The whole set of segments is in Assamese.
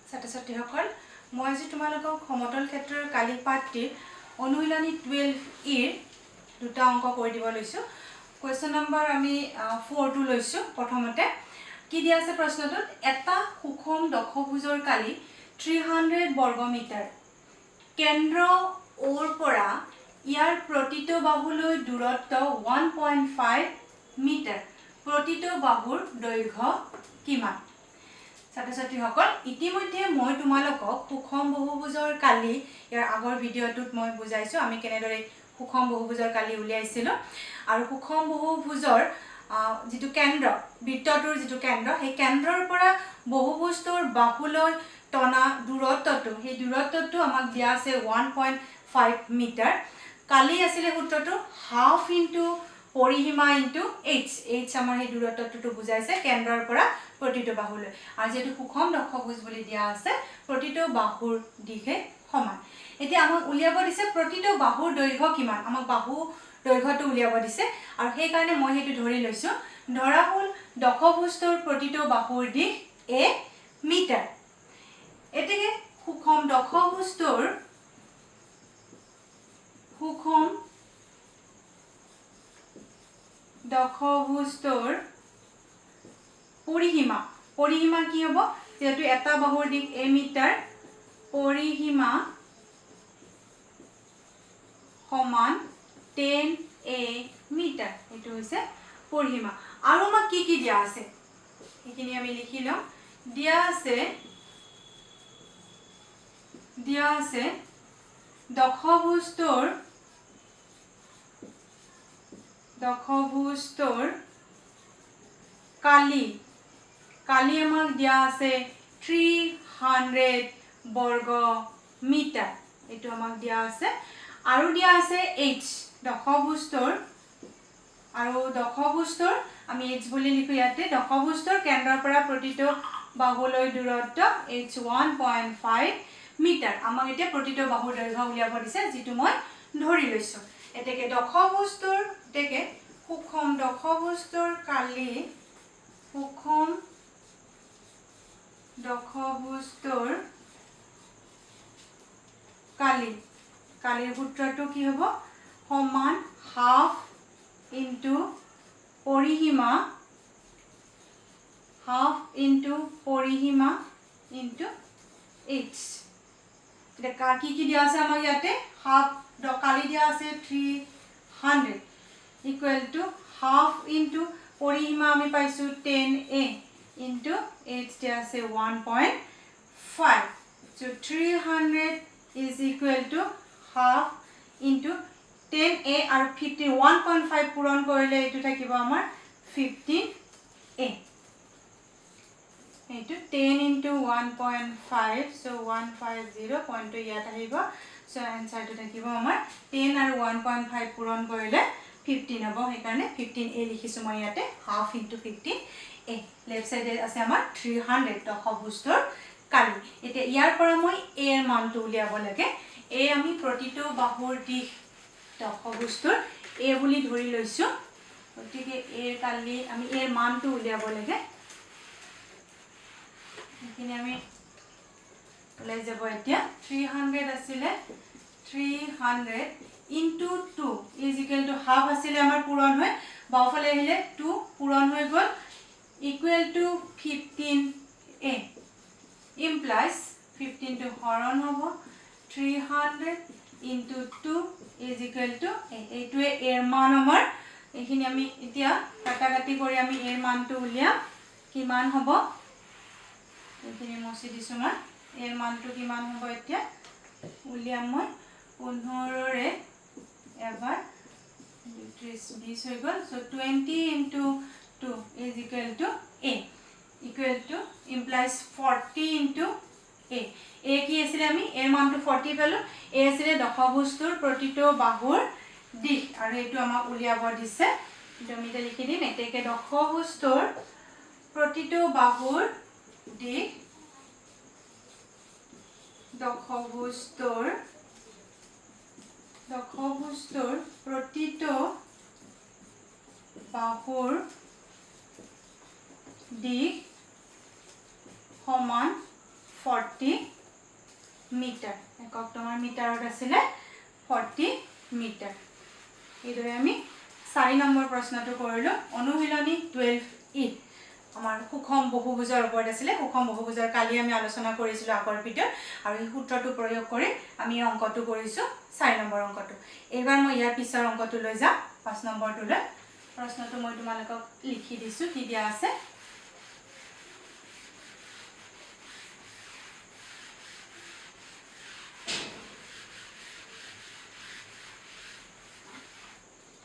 ছাত্ৰ-ছাত্ৰীসকল মই আজি তোমালোকক সমতল ক্ষেত্ৰৰ কালি পাঠটিৰ অনুশীলনী 12 এৰ দুটা অংক কৰি দিব লৈছো কোৱেশ্চন নম্বৰ আমি 4 টো লৈছো প্ৰথমতে কি দিয়া আছে প্ৰশ্নটোত এটা সুষম দশভুজৰ কালি 300 বৰ্গ মিটাৰ কেন্দ্ৰ ওৰ পৰা ইয়াৰ প্ৰতিটো বাহুলৈ দূৰত্ব 1.5 মিটাৰ প্ৰতিটো বাহুৰ দৈৰ্ঘ্য কিমান ছাত্ৰ-ছাত্ৰীসকল ইতিমধ্যে মই তোমালোকক সুষম বহুভুজৰ কালি ইয়াৰ আগৰ ভিডিঅটোত মই বুজাইছো আমি কেনেদৰে সুষম বহুভুজৰ কালি উলিয়াইছিলো আৰু সুষম বহুভুজৰ যেটো কেন্দ্ৰ বৃত্তটোৰ যেটো কেন্দ্ৰ সেই কেন্দ্ৰৰ পৰা বহুভুজটোৰ বাহুলৈ টনা দূৰত্বটো সেই দূৰত্বটো আমাক দিয়া আছে 1.5 মিটাৰ কালি আছিল সূত্ৰটো হাফ ইনটু পৰিসীমা ইনটু h আমাৰ এই দূৰত্বটো বুজাইছে কেন্দ্ৰৰ পৰা প্ৰতিটো বাহুলৈ আৰু যেটো সুষম দশভুজ বুলি দিয়া আছে প্ৰতিটো বাহুৰ দিশে সমান এতিয়া আমাক উলিয়াব দিছে প্ৰতিটো বাহুৰ দৈৰ্ঘ্য কিমান আমাক বাহু দৈৰ্ঘ্যটো উলিয়াব দিছে আৰু সেই কাৰণে মই হেতু ধৰি লৈছো ধৰা হল দশভুজটোৰ প্ৰতিটো বাহুৰ দিশ a মিটাৰ এতেকে সুষম দশভুজটোৰ পৰিসীমা কি হ'ব যেটো এটা বাহুৰ দিশ a মিটাৰ পৰিসীমা সমান 10a মিটাৰ এটো হৈছে পৰিসীমা আৰু আমাক কি দিয়া আছে এখিনি আমি লিখি লম দিয়া আছে দশভুজটোৰ কালি আমাক দিয়া আছে 300 বৰ্গ মিটাৰ এটো আমাক দিয়া আছে আৰু দিয়া আছে h দশভুজটোৰ আমি h বুলি লিখো ইয়াতে দশভুজটোৰ কেন্দ্ৰৰ পৰা প্ৰতিটো বাহুলৈ দূৰত্ব h 1.5 মিটাৰ আমাক এতিয়া প্ৰতিটো বাহুৰ দৈৰ্ঘ্য উলিয়াব দিছে যেটো মই ধৰি লৈছো এতেকে সুষম দশভুজটোৰ কালিৰ সূত্ৰটো কি হ'ব সমান হাফ ইনটু পৰিসীমা ইনটু h এটা কি দিয়া আছে আমাক ইয়াতে হাফ কালি দিয়া আছে 300 ইকুৱেল টু হাফ ইনটু পৰিসীমা আমি পাইছো 10a ইনটু h দিয়া আছে 1.5 so 300 is equal to half into 10a আৰু 1.5 পূৰণ কৰিলে এটো থাকিব আমাৰ 15a এটো 10 into 1.5 so 150 পইণ্ট ইয়াত আহিব so आंसर টো থাকিব আমাৰ 10 আৰু 1.5 পূৰণ কৰিলে 15 হ'ব সেইকাৰণে 15a লিখিছো মই ইয়াতে half into 15a লেফট সাইডে আছে আমাৰ 300 দশভুজটোৰ কালি এতিয়া ইয়াৰ পৰা মই a এৰ মানটো উলিয়াব লাগে a আমি প্ৰতিটো বাহুৰ দিশ দশভুজটোৰ a বুলি ধৰি লৈছো গতিকে a এৰ কালি আমি a এৰ মানটো উলিয়াব লাগে এখিনি আমি উলাই যাব এতিয়া 300 আছিল 300 into 2 is equal to half আছিল আমাৰ পূৰণ হয় বাওফালে আহিলে 2 পূৰণ হৈ গল equal to 15a implies 15 টো হৰণ হ'ব 300 into 2 is equal to এইটোৱে এৰ মান আমাৰ এখিনি আমি এতিয়া কাটাকাটি কৰি আমি এৰ মানটো উলিয়াম কিমান হ'ব এখিনি মছি দিছো মই এৰ মানটো কিমান হ'ব এতিয়া উলিয়াম মই 15 ৰে এবাৰ 20 হৈ গল so 20 into 2 is equal to a equal to implies 40 into a কি আছিল আমি এৰ মানটো 40 পালো a আছিল দশভুজটোৰ প্ৰতিটো বাহুৰ দিশ আৰু এটো আমাক উলিয়াব দিছে জমিতে লিখি দিম এতেকে দশভুজটোৰ প্ৰতিটো বাহুৰ দিশ দশভুজটোৰ প্ৰতিটো বাহুৰ দিশ সমান 40 মিটাৰ একক তোমাৰ মিটাৰত আছিলে 40 মিটাৰ এইদৰে আমি 4 নম্বৰ প্ৰশ্নটো কৰিলো অনুশীলনী 12 ই আমাৰ সুষম বহুভুজৰ ওপৰত আছিলে সুষম বহুভুজৰ কালি আমি আলোচনা কৰিছিলো আগৰ ভিডিঅ' আৰু এই সূত্ৰটো প্ৰয়োগ কৰি আমি অংকটো কৰিছো 4 নম্বৰ অংকটো এইবাৰ মই ইয়াৰ পিছৰ অংকটো লৈ যাম 5 নম্বৰটোলৈ প্ৰশ্নটো মই তোমালোকক লিখি দিছো কি দিয়া আছে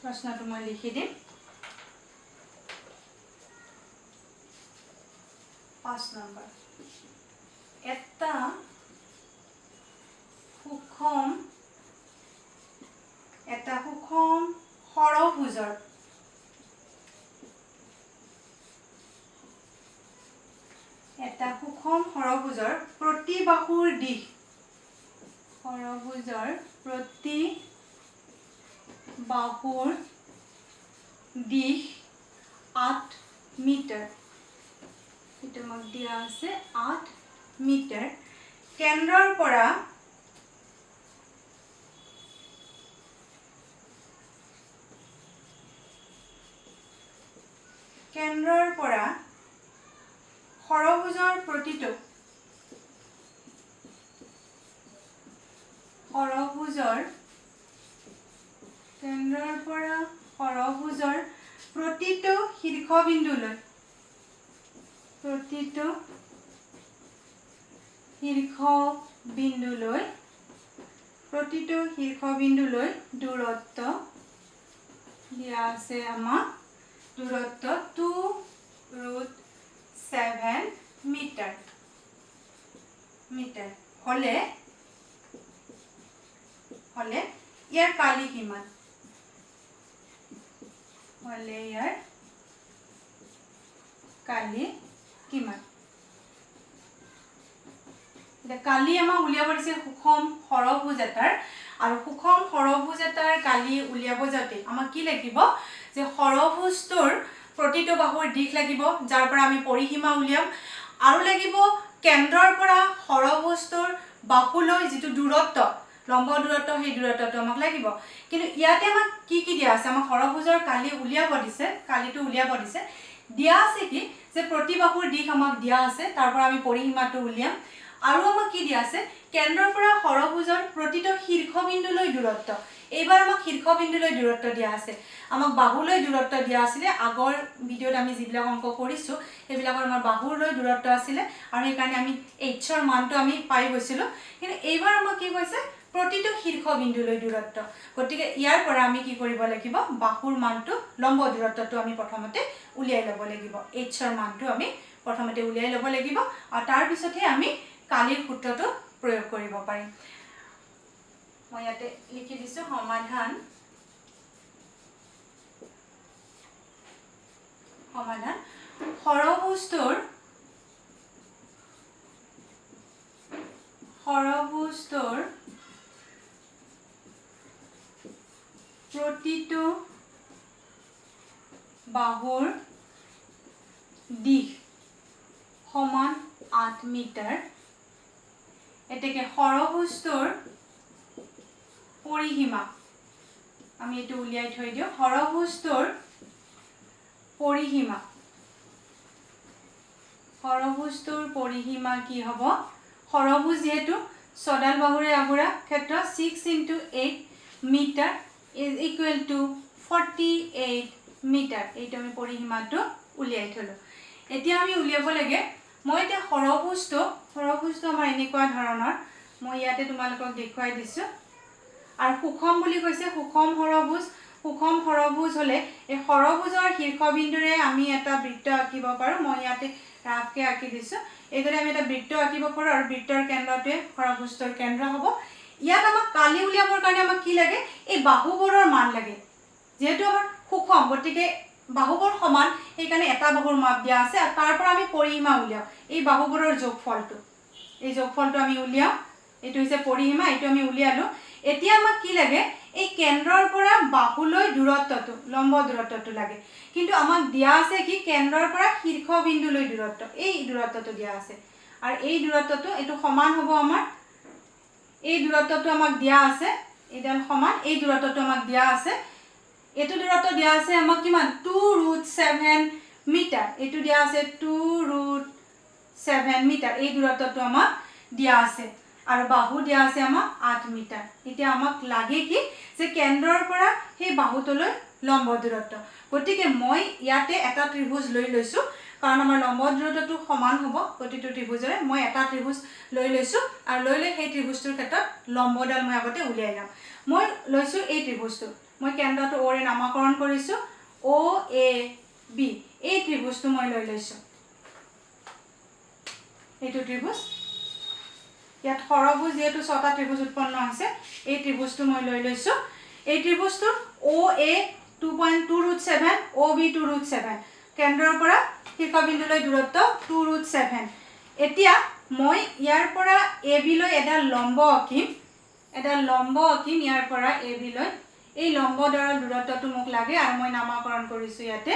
প্ৰশ্নটো মই লিখি দিম 5 নম্বৰ এটা সুষম ষড়ভুজৰ প্ৰতি বাহুৰ দিশ বাহুৰ দিশ 8 মিটাৰ এটা মোক দিয়া আছে 8 মিটাৰ কেন্দ্ৰৰ পৰা ষড়ভুজৰ প্ৰতিটো শীৰ্ষবিন্দুলৈ দূৰত্ব দিয়া আছে আমাক দূৰত্ব 2√7 মিটাৰ হলে ইয়াৰ কালি কিমান কালি আমাক উলিয়াব দিছে সুষম ষড়ভুজ এটাৰ আৰু সুষম ষড়ভুজ এটাৰ কালি উলিয়াব যাতে আমাক কি লাগিব যে ষড়ভুজটোৰ প্ৰতিটো বাহুৰ দিশ লাগিব যাৰ পৰা আমি পৰিসীমা উলিয়াম আৰু লাগিব কেন্দ্ৰৰ পৰা ষড়ভুজটোৰ বাহুলৈ যেটো দূৰত্ব লম্ব দূৰত্ব সেই দূৰত্বটো আমাক লাগিব কিন্তু ইয়াতে আমাক কি দিয়া আছে আমাক ষড়ভুজৰ কালি উলিয়াব দিছে দিয়া আছে কি যে প্ৰতি বাহুৰ দিশ আমাক দিয়া আছে তাৰ পৰা আমি পৰিসীমাটো উলিয়াম আৰু আমাক কি দিয়া আছে কেন্দ্ৰৰ পৰা ষড়ভুজৰ প্ৰতিটো শীৰ্ষবিন্দুলৈ দূৰত্ব এইবাৰ আমাক শীৰ্ষবিন্দুলৈ দূৰত্ব দিয়া আছে আমাক বাহুলৈ দূৰত্ব দিয়া আছিল আগৰ ভিডিঅ'ত আমি যিবিলাক অংক কৰিছো সেইবিলাকৰ আমাৰ বাহুলৈ দূৰত্ব আছিল আৰু এই কাৰণে আমি h ৰ মানটো আমি পাই গৈছিল কিন্তু এইবাৰ আমাক কি কৈছে প্ৰতিটো শীৰ্ষবিন্দুলৈ দূৰত্ব গতিকে ইয়াৰ পৰা আমি কি কৰিব লাগিব বাহুৰ মানটো লম্ব দূৰত্বটো আমি প্ৰথমতে উলিয়াই ল'ব লাগিব h ৰ মানটো আমি প্ৰথমতে উলিয়াই ল'ব লাগিব আৰু তাৰ পিছতহে আমি কালিৰ সূত্ৰটো প্ৰয়োগ কৰিব পাৰিম মই ইয়াতে লিখি দিছো সমাধান ষড়ভুজটোৰ প্ৰতিটো বাহুৰ দিশ সমান 8 মিটাৰ এতেকে ষড়ভুজটোৰ পৰিসীমা আমি এটো উলিয়াই থৈ দিও ষড়ভুজটোৰ পৰিসীমা কি হ'ব ষড়ভুজ যেহেতু ছডাল বাহুৰে আগুৰা ক্ষেত্ৰ 6 * 8 metre is equal to 48 metre এইটো আমি পৰিসীমাটো উলিয়াই থলো এতিয়া আমি উলিয়াব লাগে মই এটা ষড়ভুজটো আমাৰ এনেকুৱা ধৰণৰ মই ইয়াতে তোমালোকক দেখুৱাই দিছো আৰু সুষম বুলি কৈছে সুষম ষড়ভুজ হলে এই ষড়ভুজৰ শীৰ্ষবিন্দুৰে আমি এটা বৃত্ত আঁকিব পাৰো মই ইয়াতে ৰাফকে আঁকি দিছো এইদৰে আমি এটা বৃত্ত আঁকিব পাৰো আৰু বৃত্তৰ কেন্দ্ৰটোৱে ষড়ভুজৰ কেন্দ্ৰ হ'ব ইয়াত আমাক কালি উলিয়াবৰ কাৰণে আমাক কি লাগে এই বাহুবোৰৰ মান লাগে যেহেতু আমাৰ সুষম গতিকে বাহুবোৰ সমান এই কাৰণে এটা বাহুৰ মাপ দিয়া আছে আৰু তাৰ পৰা আমি পৰিসীমা উলিয়াও এই বাহুবোৰৰ যোগফলটো আমি উলিয়াও এটো হৈছে পৰিসীমা এটো আমি উলিয়ালো এতিয়া আমাক কি লাগে এই কেন্দ্ৰৰ পৰা বাহুলৈ দূৰত্বটো লম্ব দূৰত্বটো লাগে কিন্তু আমাক দিয়া আছে কি কেন্দ্ৰৰ পৰা শীৰ্ষবিন্দুলৈ দূৰত্ব এই দূৰত্বটো দিয়া আছে আৰু এই দূৰত্বটো এইটো সমান হ'ব আমাৰ এই দূৰত্বটো আমাক দিয়া আছে এইডাল সমান এই দূৰত্বটো আমাক দিয়া আছে এইটো দূৰত্ব দিয়া আছে আমাক কিমান 2√7 মিটাৰ এইটো দিয়া আছে 2√7 মিটাৰ এই দূৰত্বটো আমাক দিয়া আছে আৰু বাহু দিয়া আছে আমাক 8 মিটাৰ এতিয়া আমাক লাগে কি যে কেন্দ্ৰৰ পৰা সেই বাহুটোলৈ লম্ব দূৰত্ব গতিকে মই ইয়াতে এটা ত্ৰিভুজ লৈ লৈছো কাৰণ আমাৰ লম্ব দূৰত্বটো সমান হ'ব প্ৰতিটো ত্ৰিভুজৰে মই এটা ত্ৰিভুজ লৈ লৈছো আৰু লৈ সেই ত্ৰিভুজটোৰ ক্ষেত্ৰত লম্বডাল মই আগতে উলিয়াই লম মই লৈছো এই ত্ৰিভুজটো মই কেন্দ্ৰটো O ৰে নামকৰণ কৰিছো OAB এই ত্ৰিভুজটো মই লৈ লৈছো এইটো ত্ৰিভুজ ইয়াত সৰভুজ যেটো ছটা ত্ৰিভুজ উৎপন্ন হৈছে এই ত্ৰিভুজটো মই লৈ লৈছো এই ত্ৰিভুজটো OA 2.2√7 OB 2√7 কেন্দ্ৰৰ পৰা শীৰ্ষবিন্দুলৈ দূৰত্ব 2√7 এতিয়া মই ইয়াৰ পৰা AB লৈ এটা লম্ব আঁকিম ইয়াৰ পৰা AB লৈ এই লম্বডালৰ দূৰত্বটো মোক লাগে আৰু মই নামকৰণ কৰিছো ইয়াতে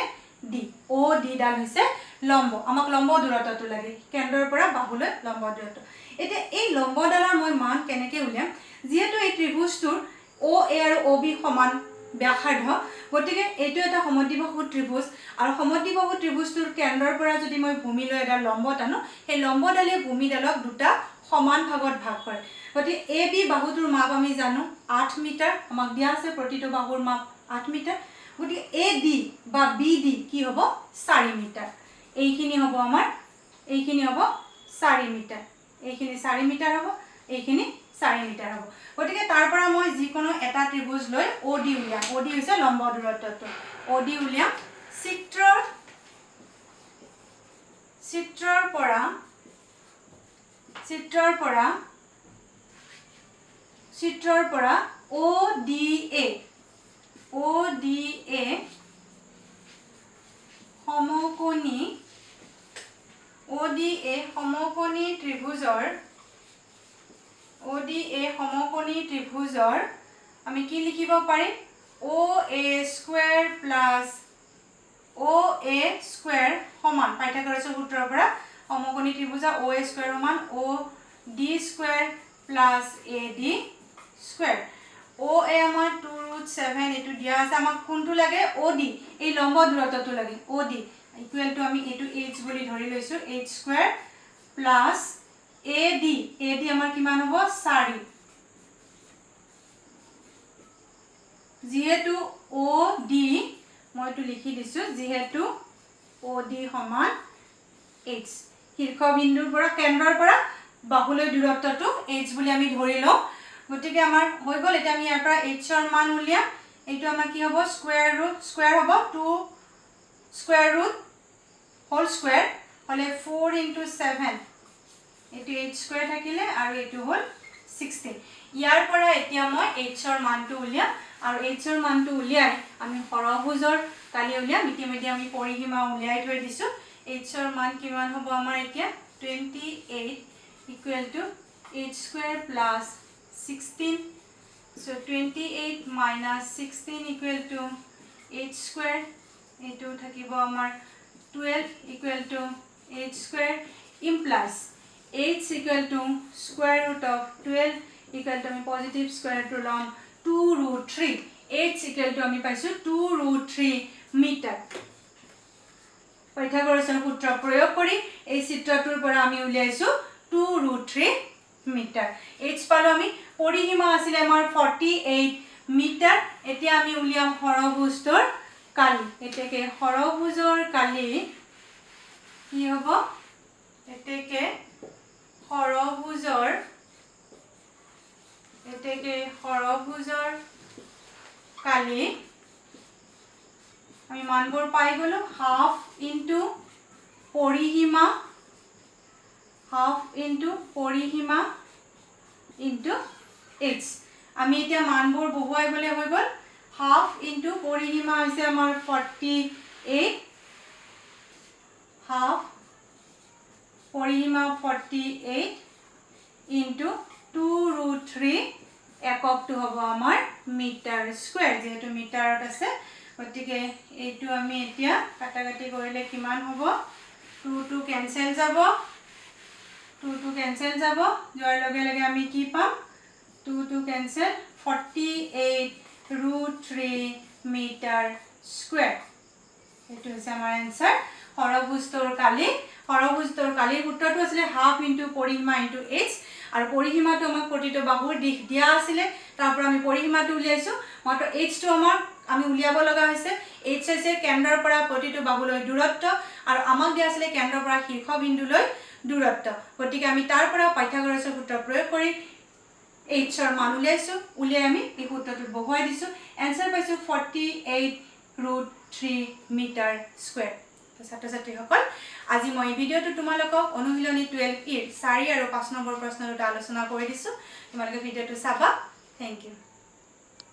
D OD ডাল হৈছে লম্ব আমাক লম্ব দূৰত্বটো লাগে কেন্দ্ৰৰ পৰা বাহুলৈ লম্ব দূৰত্ব এতিয়া এই লম্বডালৰ মই মান কেনেকৈ উলিয়াম যেহেতু এই ত্ৰিভুজটোৰ OA আৰু OB সমান ব্যাসাৰ্ধ গতিকে এইটো এটা সমদ্বিবাহু ত্ৰিভুজ আৰু সমদ্বিবাহু ত্ৰিভুজটোৰ কেন্দ্ৰৰ পৰা যদি মই ভূমি লৈ এটা লম্ব টানো সেই লম্বডালে ভূমিডালক দুটা সমান ভাগত ভাগ কৰে গতিকে AB বাহুটোৰ মাপ আমি জানো 8 মিটাৰ আমাক দিয়া আছে প্ৰতিটো বাহুৰ মাপ 8 মিটাৰ গতিকে AD বা BD কি হ'ব 4 মিটাৰ এইখিনি হ'ব আমাৰ এইখিনি হ'ব 4 মিটাৰ এইখিনি 4 মিটাৰ হ'ব এইখিনি 4 মিটাৰ হ'ব গতিকে তাৰ পৰা মই যিকোনো এটা ত্ৰিভুজ লৈ OD উলিয়াম OD হৈছে লম্ব দূৰত্বটো OD উলিয়াম চিত্ৰৰ পৰা ODA সমকোণী ত্ৰিভুজৰ আমি কি লিখিব পাৰিম OA square plus OA square সমান পাইথাগোৰাছৰ সূত্ৰৰ পৰা সমকোণী ত্ৰিভুজ OA স্কয়াৰ সমান OD square plus AD square OA আমাৰ 2√7 এটো দিয়া আছে আমাক কোনটো লাগে OD এই লম্ব দূৰত্বটো লাগে OD ইকুৱেল টু আমি এটো h বুলি ধৰি লৈছো h স্কয়াৰ প্লাস AD আমাৰ কিমান হ'ব 4 যেহেতু OD মইটো লিখি দিছো যেহেতু OD সমান h শীৰ্ষবিন্দুৰ পৰা কেন্দ্ৰৰ পৰা বাহুলৈ দূৰত্বটো h বুলি আমি ধৰি লওঁ গতিকে আমাৰ হৈ গল এটা আমি ইয়াৰ পৰা h ৰ মান উলিয়াম এইটো আমাৰ কি হ'ব স্কয়াৰ হ'ব 2 স্কয়াৰ ৰুট হোল স্কয়াৰ হলে 4 * 7 এটো h স্কয়াৰ থাকিলে আৰু এটো হল 16 ইয়াৰ পৰা এতিয়া মই h ৰ মানটো উলিয়াম আৰু h ৰ মানটো উলিয়াই আমি সৰভুজৰ কালি উলিয়াম ইতিমধ্যে আমি পৰিসীমা উলিয়াই থৈ দিছো h ৰ মান কিমান হ'ব আমাৰ এতিয়া 28 equal to h square plus 16 so 28 minus 16 equal to h square etu thakibo amar 12 equal to h square implies h equal to square root of 12 equal to আমি positive square root লম 2√3 h equal to আমি পাইছো 2√3 মিটাৰ পাইথাগোৰাছৰ সূত্ৰ প্ৰয়োগ কৰি এই চিত্ৰটোৰ পৰা আমি উলিয়াইছো 2√3 মিটাৰ h পালো আমি পৰিসীমা আছিল আমাৰ 48 মিটাৰ এতিয়া আমি উলিয়াম সৰভুজৰ কালি এতেকে সৰভুজৰ কালি কি হ'ব এতেকে সৰভুজৰ কালি আমি মানবোৰ পাই গলো হাফ ইনটু পৰিসীমা ইনটু h আমি এতিয়া মানবোৰ বহুৱাই গলে হৈ গল হাফ ইনটু পৰিসীমা হৈছে আমাৰ 48 হাফ পৰিসীমা 48 ইনটু 2√3 এককটো হ'ব আমাৰ মিটাৰ স্কয়াৰ যেহেতু মিটাৰত আছে গতিকে এইটো আমি এতিয়া কাটাকাটি কৰিলে কিমান হ'ব 2 কেনসেল যাব 2 2 কেনসেল যাব যোৱাৰ লগে লগে আমি কি পাম 2 2 কেনসেল 48√3 মিটাৰ স্কয়াৰ এটো হৈছে আমাৰ आंसर হৰভুজৰ কালিৰ সূত্ৰটো আছিল হাফ ইনটু পৰিসীমা ইনটু h আৰু পৰিসীমাটো আমাক প্ৰতিটো বাহুৰ দিশ দিয়া আছিল তাৰ পৰা আমি পৰিসীমাটো উলিয়াইছো মাত্ৰ h টো আমি উলিয়াব লগা হৈছে h হৈছে কেন্দ্ৰৰ পৰা প্ৰতিটো বাহুলৈ দূৰত্ব আৰু আমাক দিয়া আছিল কেন্দ্ৰৰ পৰা শীৰ্ষ বিন্দুলৈ দূৰত্ব গতিকে আমি তাৰ পৰা পাইথাগোৰাছৰ সূত্ৰ প্ৰয়োগ কৰি h ৰ মান উলিয়াই আমি এই সূত্ৰটো বহুৱাই দিছো आंसर পাইছো 48√3 মিটাৰ স্কয়াৰ ছাত্ৰ-ছাত্ৰীসকল আজি মই ভিডিওটো তোমালোকক অনুশীলনী 12 এৰ 4 আৰু 5 নম্বৰ প্ৰশ্ন দুটা আলোচনা কৰি দিছো তোমালোকে ভিডিওটো চাবা থ্যাংক ইউ